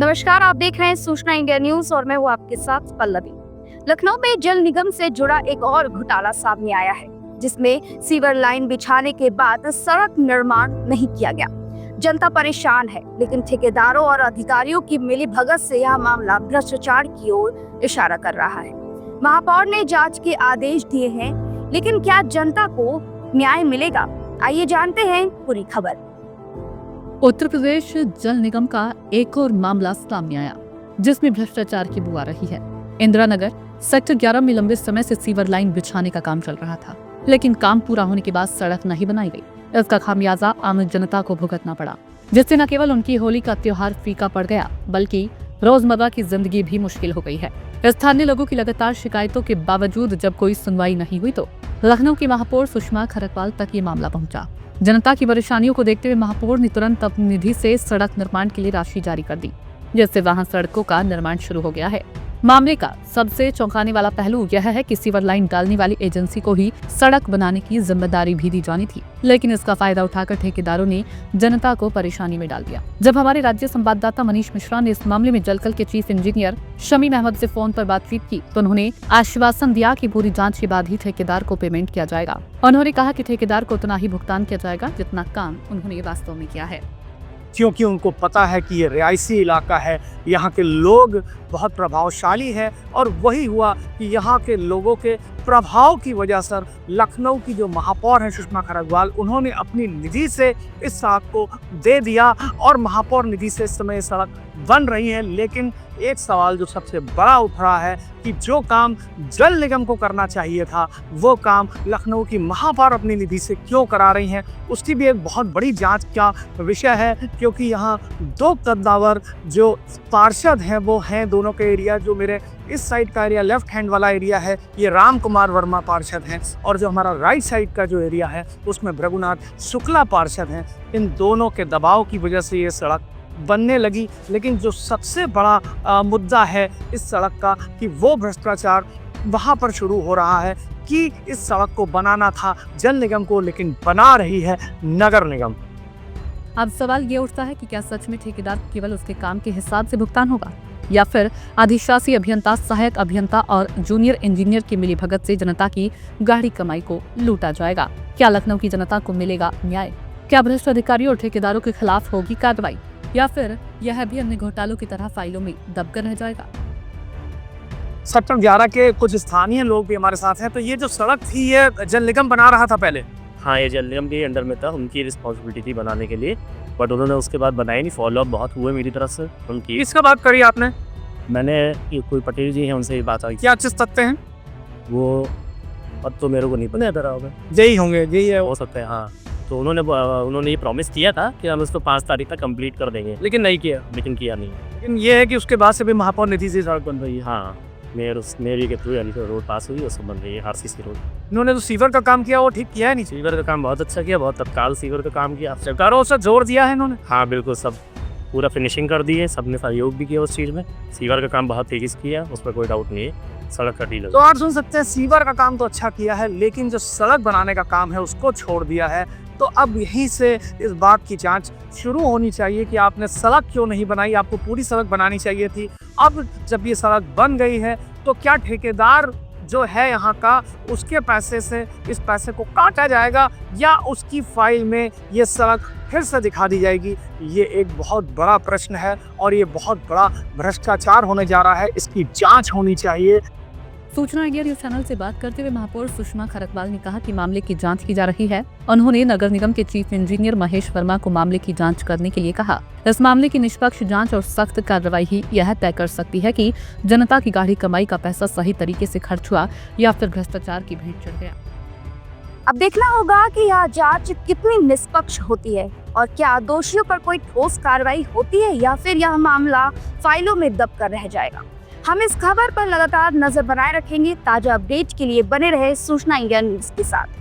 नमस्कार, आप देख रहे हैं सूचना इंडिया न्यूज और मैं हूँ आपके साथ पल्लवी। लखनऊ में जल निगम से जुड़ा एक और घोटाला सामने आया है, जिसमें सीवर लाइन बिछाने के बाद सड़क निर्माण नहीं किया गया। जनता परेशान है, लेकिन ठेकेदारों और अधिकारियों की मिलीभगत से यह मामला भ्रष्टाचार की ओर इशारा कर रहा है। महापौर ने जांच के आदेश दिए हैं, लेकिन क्या जनता को न्याय मिलेगा? आइए जानते हैं पूरी खबर। उत्तर प्रदेश जल निगम का एक और मामला सामने आया, जिसमें भ्रष्टाचार की बू आ रही है। इंदिरा नगर सेक्टर 11 में लंबे समय से सीवर लाइन बिछाने का काम चल रहा था, लेकिन काम पूरा होने के बाद सड़क नहीं बनाई गई। इसका खामियाजा आम जनता को भुगतना पड़ा, जिससे न केवल उनकी होली का त्योहार फीका पड़ गया, बल्कि रोजमर्रा की जिंदगी भी मुश्किल हो गई है। स्थानीय लोगों की लगातार शिकायतों के बावजूद जब कोई सुनवाई नहीं हुई तो लखनऊ की महापौर सुषमा खरकवाल तक ये मामला पहुंचा। जनता की परेशानियों को देखते हुए महापौर ने तुरंत अपनी निधि से सड़क निर्माण के लिए राशि जारी कर दी, जिससे वहां सड़कों का निर्माण शुरू हो गया है। मामले का सबसे चौंकाने वाला पहलू यह है कि सीवर लाइन डालने वाली एजेंसी को ही सड़क बनाने की जिम्मेदारी भी दी जानी थी, लेकिन इसका फायदा उठाकर ठेकेदारों ने जनता को परेशानी में डाल दिया। जब हमारे राज्य संवाददाता मनीष मिश्रा ने इस मामले में जलकल के चीफ इंजीनियर शमीम अहमद से फोन पर बातचीत की तो उन्होंने आश्वासन दिया कि पूरी जाँच के बाद ही ठेकेदार को पेमेंट किया जाएगा। उन्होंने कहा कि ठेकेदार को उतना ही भुगतान किया जाएगा जितना काम उन्होंने वास्तव में किया है, क्योंकि उनको पता है कि ये रिहायशी इलाका है, यहाँ के लोग बहुत प्रभावशाली है और वही हुआ कि यहाँ के लोगों के प्रभाव की वजह से लखनऊ की जो महापौर है सुषमा खरकवाल, उन्होंने अपनी निधि से इस सड़क को दे दिया और महापौर निधि से इस समय सड़क बन रही है। लेकिन एक सवाल जो सबसे बड़ा उठ रहा है कि जो काम जल निगम को करना चाहिए था वो काम लखनऊ की महापौर अपनी निधि से क्यों करा रही हैं, उसकी भी एक बहुत बड़ी जांच का विषय है। क्योंकि यहाँ दो कद्दावर जो पार्षद हैं वो हैं, दोनों के एरिया, जो मेरे इस साइड का एरिया लेफ्ट हैंड वाला एरिया है ये राम कुमार वर्मा पार्षद हैं और जो हमारा राइट साइड का जो एरिया है उसमें भृगुनाथ शुक्ला पार्षद हैं। इन दोनों के दबाव की वजह से ये सड़क बनने लगी। लेकिन जो सबसे बड़ा मुद्दा है इस सड़क का कि वो भ्रष्टाचार वहाँ पर शुरू हो रहा है कि इस सड़क को बनाना था जल निगम को, लेकिन बना रही है नगर निगम। अब सवाल ये उठता है कि क्या सच में ठेकेदार को केवल उसके काम के हिसाब से भुगतान होगा या फिर अधिशासी अभियंता, सहायक अभियंता और जूनियर इंजीनियर की मिलीभगत से जनता की गाढ़ी कमाई को लूटा जाएगा? क्या लखनऊ की जनता को मिलेगा न्याय? क्या भ्रष्ट अधिकारियों और ठेकेदारों के खिलाफ होगी कार्रवाई या फिर यह भी अन्य घोटालों की तरह फाइलों में दबकर रह जाएगा? सेक्टर 11 के कुछ स्थानीय लोग भी हमारे साथ हैं। तो ये जो सड़क थी ये जल निगम बना रहा था पहले? हाँ, ये जल निगम के अंडर में था, उनकी रिस्पॉन्सिबिलिटी थी बनाने के लिए, बट उन्होंने उसके बाद बनाई नहीं। फॉलोअप बहुत हुए मेरी तरफ से उनकी। किसका बात करी आपने? मैंने कोई पटेल जी हैं उनसे ये बात आई। क्या चीज तकते हैं वो अब तो मेरे को नहीं पता इधर होगा, यही होंगे, यही है, हो सकता है। हाँ, तो उन्होंने ये प्रॉमिस किया था कि हम इसको 5 तारीख तक कंप्लीट कर देंगे, लेकिन नहीं किया। लेकिन किया नहीं। लेकिन ये है कि उसके बाद से भी महापौर निधि से सड़क बन रही है। हाँ, मेरी के थ्रू यानी रोड पास हुई, उसको बन रही है RCC रोड। इन्होंने जो सीवर का काम किया वो ठीक किया है नहीं? सीवर का काम बहुत अच्छा किया, बहुत तत्काल सीवर का काम किया। सरकारों से जोर दिया है इन्होंने? हाँ बिल्कुल, सब पूरा फिनिशिंग कर दी है, सबने सहयोग भी किया उस चीज़ में। सीवर का काम बहुत तेजी से किया, उस पर कोई डाउट नहीं है। सड़क का डील तो आप सुन सकते हैं, सीवर का काम तो अच्छा किया है, लेकिन जो सड़क बनाने का काम है उसको छोड़ दिया है। तो अब यहीं से इस बात की जांच शुरू होनी चाहिए कि आपने सड़क क्यों नहीं बनाई, आपको पूरी सड़क बनानी चाहिए थी। अब जब ये सड़क बन गई है तो क्या ठेकेदार जो है यहाँ का, उसके पैसे से इस पैसे को काटा जाएगा या उसकी फाइल में ये सड़क फिर से दिखा दी जाएगी? ये एक बहुत बड़ा प्रश्न है और ये बहुत बड़ा भ्रष्टाचार होने जा रहा है, इसकी जांच होनी चाहिए। सूचना इंडिया न्यूज चैनल से बात करते हुए महापौर सुषमा खरकवाल ने कहा कि मामले की जांच की जा रही है। उन्होंने नगर निगम के चीफ इंजीनियर महेश वर्मा को मामले की जांच करने के लिए कहा। इस मामले की निष्पक्ष जांच और सख्त कार्रवाई ही यह तय कर सकती है कि जनता की गाढ़ी कमाई का पैसा सही तरीके से खर्च हुआ या फिर भ्रष्टाचार की भेंट चढ़ गया। अब देखना होगा कि यह जांच कितनी निष्पक्ष होती है और क्या दोषियों पर कोई ठोस कार्रवाई होती है या फिर यह मामला फाइलों में दबकर रह जाएगा। हम इस खबर पर लगातार नजर बनाए रखेंगे। ताजा अपडेट के लिए बने रहे सूचना इंडिया न्यूज के साथ।